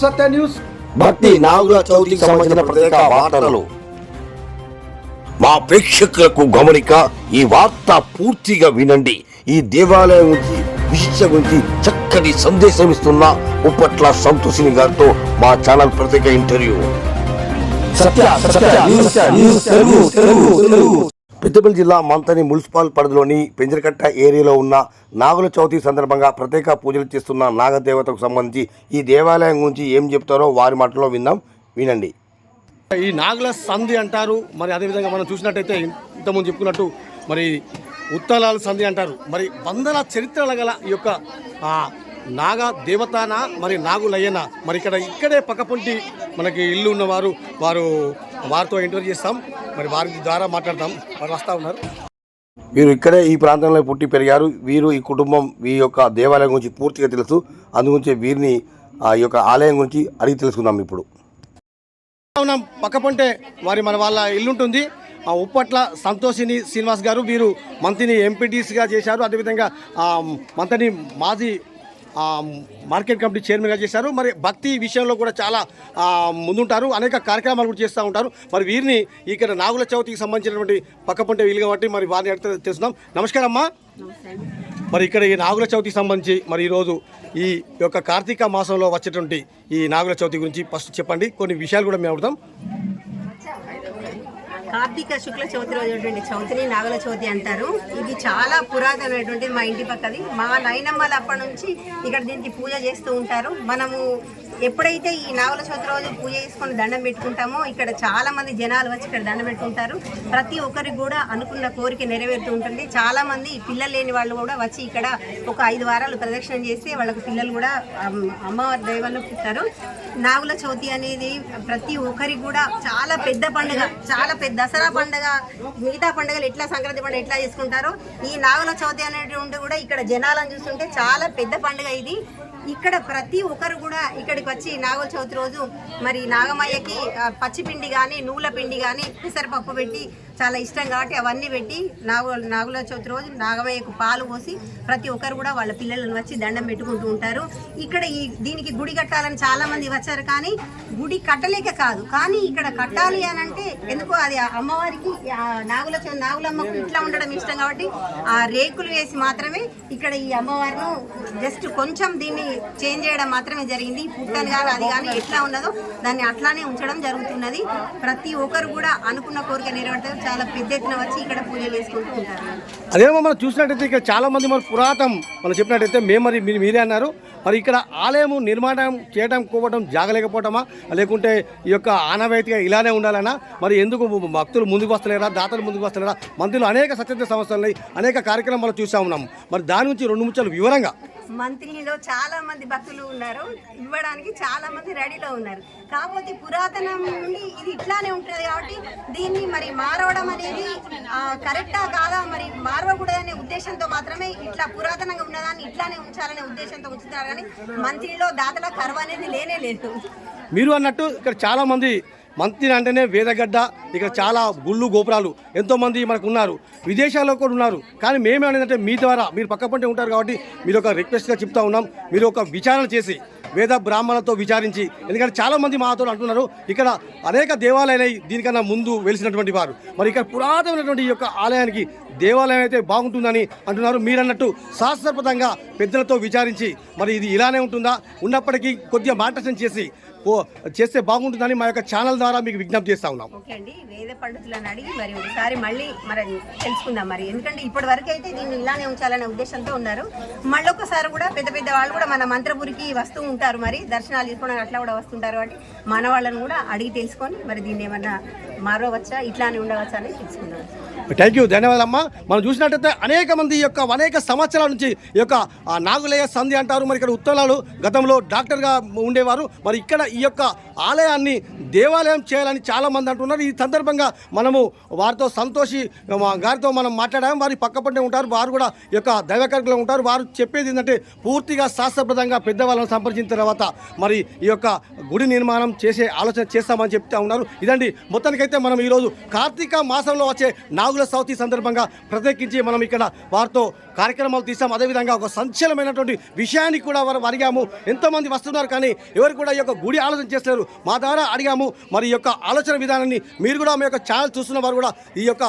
సత్య news. భక్తి నాగుల చవితికి సంబంధించిన ప్రత్యేక వార్తలు. మా ప్రేక్షకులకు గమనిక, ఈ వార్త పూర్తిగా వినండి. ఈ దేవాలయం గురించి విశిష్ట గురించి చక్కటి సందేశం ఇస్తున్న ఉప్పట్ల సంతోషిని గారితో మా ఛానల్ ప్రత్యేక ఇంటర్వ్యూ. పెద్దపల్లి జిల్లా మంతని మున్సిపల్ పరిధిలోని పెంజరకట్ట ఏరియాలో ఉన్న నాగుల చవితి సందర్భంగా ప్రత్యేక పూజలు చేస్తున్న నాగదేవతకు సంబంధించి ఈ దేవాలయం గురించి ఏం చెప్తారో వారి మాటలో వినండి. ఈ నాగుల సంధి అంటారు. మరి అదేవిధంగా మనం చూసినట్టయితే ఇంతకుముందు చెప్పుకున్నట్టు మరి ఉత్తరాల సంధి అంటారు. మరి వందల చరిత్రలు గల ఈ యొక్క నాగ దేవతాన మరి నాగులయ్యన మరి ఇక్కడే పక్కపొంటి మనకి ఇల్లు ఉన్నవారు వారితో ఇంటర్వ్యూ చేస్తాం. మరి వారి ద్వారా మాట్లాడతాం. వారు వస్తూ ఉన్నారు. వీరు ఇక్కడే ఈ ప్రాంతంలో పుట్టి పెరిగారు. వీరు ఈ కుటుంబం ఈ యొక్క దేవాలయం గురించి పూర్తిగా తెలుసు. అందుగురించి వీరిని ఈ యొక్క ఆలయం గురించి అడిగి తెలుసుకుందాం. ఇప్పుడు పక్కపొంటే మన వాళ్ళ ఇల్లు ఉంటుంది. ఉప్పట్ల సంతోషిని శ్రీనివాస్ గారు వీరు మంత్రిని ఎంపీటీసీగా చేశారు. అదేవిధంగా మంత్రిని మాజీ మార్కెట్ కమిటీ చైర్మన్గా చేశారు. మరి భక్తి విషయంలో కూడా చాలా ముందుంటారు. అనేక కార్యక్రమాలు కూడా చేస్తూ ఉంటారు. మరి వీరిని ఇక్కడ నాగుల చవితికి సంబంధించినటువంటి పక్కపొంటే వీలు కాబట్టి మరి వారిని అడిగితే తెలుసుకుందాం. నమస్కారం అమ్మా. మరి ఇక్కడ ఈ నాగుల చవితికి సంబంధించి మరి ఈరోజు ఈ యొక్క కార్తీక మాసంలో వచ్చేటువంటి ఈ నాగుల చవితి గురించి ఫస్ట్ చెప్పండి. కొన్ని విషయాలు కూడా మేము అడుగుతాం. కార్తీక శుక్ల చవితి రోజు చవితిని నాగుల చవితి అంటారు. ఇది చాలా పురాతనమైనటువంటిది. మా ఇంటి పక్కది మా నైనమ్మలు అప్పటి నుంచి ఇక్కడ దీనికి పూజ చేస్తూ ఉంటారు. మనము ఎప్పుడైతే ఈ నాగుల చవితి రోజు పూజ చేసుకొని దండం పెట్టుకుంటామో ఇక్కడ చాలా మంది జనాలు వచ్చి ఇక్కడ దండం పెట్టుకుంటారు. ప్రతి ఒక్కరికి కూడా అనుకున్న కోరిక నెరవేరుతూ ఉంటుంది. చాలా మంది పిల్లలు లేని వాళ్ళు కూడా వచ్చి ఇక్కడ ఒక 5 వారాలు ప్రదక్షిణ చేస్తే వాళ్ళకు పిల్లలు కూడా అమ్మవారి దైవాలు పుట్టారు. నాగుల చవితి అనేది ప్రతి ఒక్కరికి కూడా చాలా పెద్ద పండుగ, చాలా పెద్ద దసరా పండుగ. మిగతా పండుగలు ఎట్లా సంక్రాంతి పండుగ ఎట్లా చేసుకుంటారో ఈ నాగుల చవితి అనేటువంటి కూడా ఇక్కడ జనాలను చూస్తుంటే చాలా పెద్ద పండుగ ఇది. ఇక్కడ ప్రతి ఒక్కరు కూడా ఇక్కడికి వచ్చి నాగుల చవితి రోజు మరి నాగమయ్యకి పచ్చిపిండి కానీ నువ్వుల పిండి కానీ పెసరపప్పు పెట్టి చాలా ఇష్టం కాబట్టి అవన్నీ పెట్టి నాగుల చవితి రోజు నాగమయ్యకు పాలు పోసి ప్రతి ఒక్కరు కూడా వాళ్ళ పిల్లలను వచ్చి దండం పెట్టుకుంటూ ఉంటారు. ఇక్కడ దీనికి గుడి కట్టాలని చాలా మంది వచ్చారు. కానీ గుడి కట్టలేక కాదు, కానీ ఇక్కడ కట్టాలి అని అంటే ఎందుకో అది అమ్మవారికి నాగులమ్మకు ఇట్లా ఉండడం ఇష్టం కాబట్టి ఆ రేకులు వేసి మాత్రమే ఇక్కడ ఈ అమ్మవారిను జస్ట్ కొంచెం దీన్ని చేంజ్ చేయడం మాత్రమే జరిగింది. పుట్టని కానీ అది కానీ ఎట్లా ఉన్నదో దాన్ని అట్లానే ఉంచడం జరుగుతున్నది. ప్రతి ఒక్కరు కూడా అనుకున్న కోరిక నెరవేరుతారు. చాలా పెద్ద ఎత్తున వచ్చి ఇక్కడ పూజలు చేసుకుంటూ ఉంటారు. అదేమో మనం చూసినట్టయితే ఇక్కడ చాలా మంది మన పురాతనం మనం చెప్పినట్టయితే మీరే అన్నారు. మరి ఇక్కడ ఆలయం నిర్మాణం చేయడం కోవడం జాగలేకపోవటమా, లేకుంటే ఈ యొక్క ఆనవాయితీగా ఇలానే ఉండాలన్నా, మరి ఎందుకు భక్తులు ముందుకు వస్తలేరా, దాతలు ముందుకు వస్తలేరా? మంత్రులు అనేక స్వచ్ఛంద సంస్థలు అనేక కార్యక్రమాలు చూస్తూ ఉన్నాము. మరి దాని నుంచి 2 ముచ్చలు వివరంగా. మంత్రిలో చాలా మంది భక్తులు ఉన్నారు, ఇవ్వడానికి చాలా మంది రెడీలో ఉన్నారు. కాకపోతే పురాతనం నుండి ఇది ఇట్లానే ఉంటుంది కాబట్టి దీన్ని మరి మారవడం అనేది కరెక్టా కాదా, మరి మారవకూడదనే ఉద్దేశంతో మాత్రమే ఇట్లా పురాతనంగా ఉన్నదాన్ని ఇట్లానే ఉంచాలనే ఉద్దేశంతో ఉంచుతున్నారు. కానీ మంత్రిలో దాతల కరువు అనేది లేనే లేదు. మీరు అన్నట్టు ఇక్కడ చాలా మంది మంత్రి అంటేనే వేదగడ్డ, ఇక్కడ చాలా గుళ్ళు గోపురాలు ఎంతోమంది మనకు ఉన్నారు, విదేశాల్లో కూడా ఉన్నారు. కానీ మేమేమంటే మీ ద్వారా మీరు పక్కపంటే ఉంటారు కాబట్టి మీరు ఒక రిక్వెస్ట్గా చెప్తా ఉన్నాం. మీరు ఒక విచారణ చేసి వేద బ్రాహ్మణులతో విచారించి, ఎందుకంటే చాలామంది మాతో అంటున్నారు ఇక్కడ అనేక దేవాలయాలు దీనికన్నా ముందు వెలిసినటువంటి వారు. మరి ఇక్కడ పురాతనమైనటువంటి ఈ యొక్క ఆలయానికి దేవాలయం అయితే బాగుంటుందని అంటున్నారు. మీరన్నట్టు శాస్త్రబద్ధంగా పెద్దలతో విచారించి మరి ఇది ఇలానే ఉంటుందా, ఉన్నప్పటికీ కొద్దిగా మార్గదర్శనం చేస్తే బాగుంటుందని మా యొక్క ఛానల్ ద్వారా మీకు విజ్ఞప్తి చేస్తా ఉన్నాం. ఓకే అండి, వేద పండితులను అడిగి మరి ఒకసారి మళ్ళీ మరి తెలుసుకుందాం. మరి ఎందుకంటే ఇప్పటి వరకు అయితే దీన్ని ఇలానే ఉంచాలనే ఉద్దేశంతో ఉన్నారు. మళ్ళీ ఒకసారి కూడా పెద్ద పెద్ద వాళ్ళు కూడా మన మంత్రపురికి వస్తూ ఉంటారు, మరి దర్శనాలు తీసుకోవడానికి అట్లా కూడా వస్తుంటారు. కాబట్టి మన వాళ్ళని కూడా అడిగి తెలుసుకొని మరి దీన్ని ఏమన్నా మారవచ్చా, ఇట్లానే ఉండవచ్చా అని తెలుసుకుందాం. థ్యాంక్ యూ, ధన్యవాదాలమ్మా. మనం చూసినట్టయితే అనేక మంది యొక్క అనేక సంవత్సరాల నుంచి ఈ యొక్క నాగులయ్య సంధి అంటారు. మరి ఇక్కడ ఉత్తరాలు గతంలో డాక్టర్గా ఉండేవారు. మరి ఇక్కడ ఈ యొక్క ఆలయాన్ని దేవాలయం చేయాలని చాలామంది అంటున్నారు. ఈ సందర్భంగా మనము వారితో సంతోషి గారితో మనం మాట్లాడాము. వారి పక్కపంటే ఉంటారు, వారు కూడా ఈ యొక్క దైవకర్తలు ఉంటారు. వారు చెప్పేది ఏంటంటే పూర్తిగా శాస్త్రబద్ధంగా పెద్దవాళ్ళని సంప్రదించిన తర్వాత మరి ఈ యొక్క గుడి నిర్మాణం చేసే ఆలోచన చేస్తామని చెప్తా ఉన్నారు. ఇదండి మొత్తానికైతే మనం ఈరోజు కార్తీక మాసంలో వచ్చే నాగుల నాగుల చవితి సందర్భంగా ప్రత్యేకించి మనం ఇక్కడ వారితో కార్యక్రమాలు తీసాం. అదేవిధంగా ఒక సంచలనమైనటువంటి విషయాన్ని కూడా వారు అడిగాము. ఎంతోమంది వస్తున్నారు కానీ ఎవరు కూడా ఈ యొక్క గుడి ఆలోచన చేస్తారు. మా ద్వారా అడిగాము. మరి ఈ యొక్క ఆలోచన విధానాన్ని మీరు కూడా మీ యొక్క ఛానల్ చూస్తున్న వారు కూడా ఈ యొక్క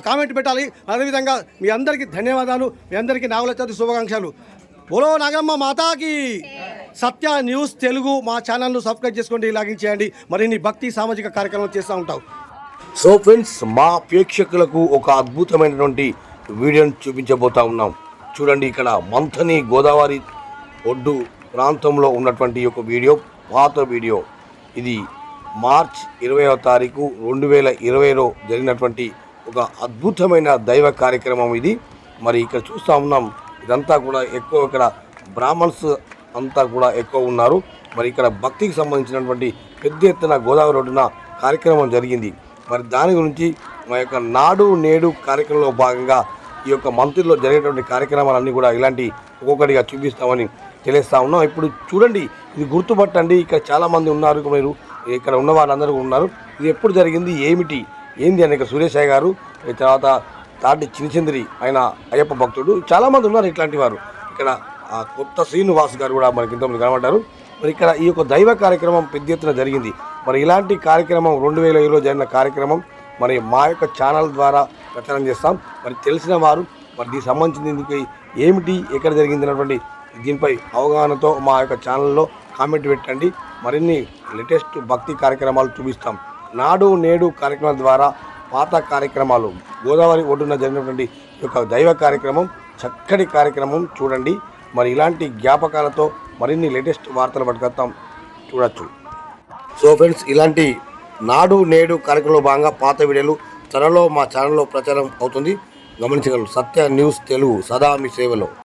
కామెంట్ పెట్టాలి. అదేవిధంగా మీ అందరికీ ధన్యవాదాలు. మీ అందరికీ నాగుల చవితి శుభాకాంక్షలు. బోలో నాగమ్మ మాతాకి. సత్య న్యూస్ తెలుగు మా ఛానల్ను సబ్స్క్రైబ్ చేసుకోండి, లాగిన్ చేయండి. మరిన్ని భక్తి సామాజిక కార్యక్రమాలు చేస్తూ ఉంటాం. సో ఫ్రెండ్స్, మా ప్రేక్షకులకు ఒక అద్భుతమైనటువంటి వీడియోని చూపించబోతా ఉన్నాం. చూడండి, ఇక్కడ మంథని గోదావరి ఒడ్డు ప్రాంతంలో ఉన్నటువంటి ఒక వీడియో, పాత వీడియో. ఇది మార్చ్ 20వ తారీఖు 2020లో జరిగినటువంటి ఒక అద్భుతమైన దైవ కార్యక్రమం ఇది. మరి ఇక్కడ చూస్తూ ఉన్నాం, ఇదంతా కూడా ఎక్కువ ఇక్కడ బ్రాహ్మణ్స్ అంతా కూడా ఎక్కువ ఉన్నారు. మరి ఇక్కడ భక్తికి సంబంధించినటువంటి పెద్ద ఎత్తున గోదావరి ఒడ్డున కార్యక్రమం జరిగింది. మరి దాని గురించి మా యొక్క నాడు నేడు కార్యక్రమంలో భాగంగా ఈ యొక్క మంత్రిలో జరిగేటువంటి కార్యక్రమాలన్నీ కూడా ఇలాంటి ఒక్కొక్కటిగా చూపిస్తామని తెలియస్తా ఉన్నాం. ఇప్పుడు చూడండి, ఇది గుర్తుపట్టండి. ఇక్కడ చాలామంది ఉన్నారు, మీరు ఇక్కడ ఉన్న వాళ్ళందరూ ఉన్నారు. ఇది ఎప్పుడు జరిగింది, ఏమిటి, ఏంది అని ఇక్కడ సురేష్ గారు, తర్వాత తాటి చిన్నచంద్రి ఆయన అయ్యప్ప భక్తుడు, చాలామంది ఉన్నారు ఇట్లాంటి వారు. ఇక్కడ కొత్త శ్రీనివాస్ గారు కూడా మనకి ఇంతమంది కనబడ్డారు. మరి ఇక్కడ ఈ యొక్క దైవ కార్యక్రమం పెద్ద ఎత్తున జరిగింది. మరి ఇలాంటి కార్యక్రమం 2020లో జరిగిన కార్యక్రమం మరి మా యొక్క ఛానల్ ద్వారా ప్రచారం చేస్తాం. మరి తెలిసిన వారు మరి దీనికి సంబంధించి ఏమిటి, ఎక్కడ జరిగింది అన్నటువంటి దీనిపై అవగాహనతో మా యొక్క ఛానల్లో కామెంట్ పెట్టండి. మరిన్ని లేటెస్ట్ భక్తి కార్యక్రమాలు చూపిస్తాం. నాడు నేడు కార్యక్రమాల ద్వారా పాత కార్యక్రమాలు, గోదావరి ఒడ్డున జరిగినటువంటి యొక్క దైవ కార్యక్రమం చక్కటి కార్యక్రమం చూడండి. మరి ఇలాంటి జ్ఞాపకాలతో మరిన్ని లేటెస్ట్ వార్తలు పట్టుకొస్తాం, చూడొచ్చు. సో ఫ్రెండ్స్, ఇలాంటి నాడు నేడు కార్యక్రమంలో భాగంగా పాత వీడియోలు త్వరలో మా ఛానల్లో ప్రచారం అవుతుంది, గమనించగలరు. సత్య న్యూస్ తెలుగు సదా మీ సేవలో.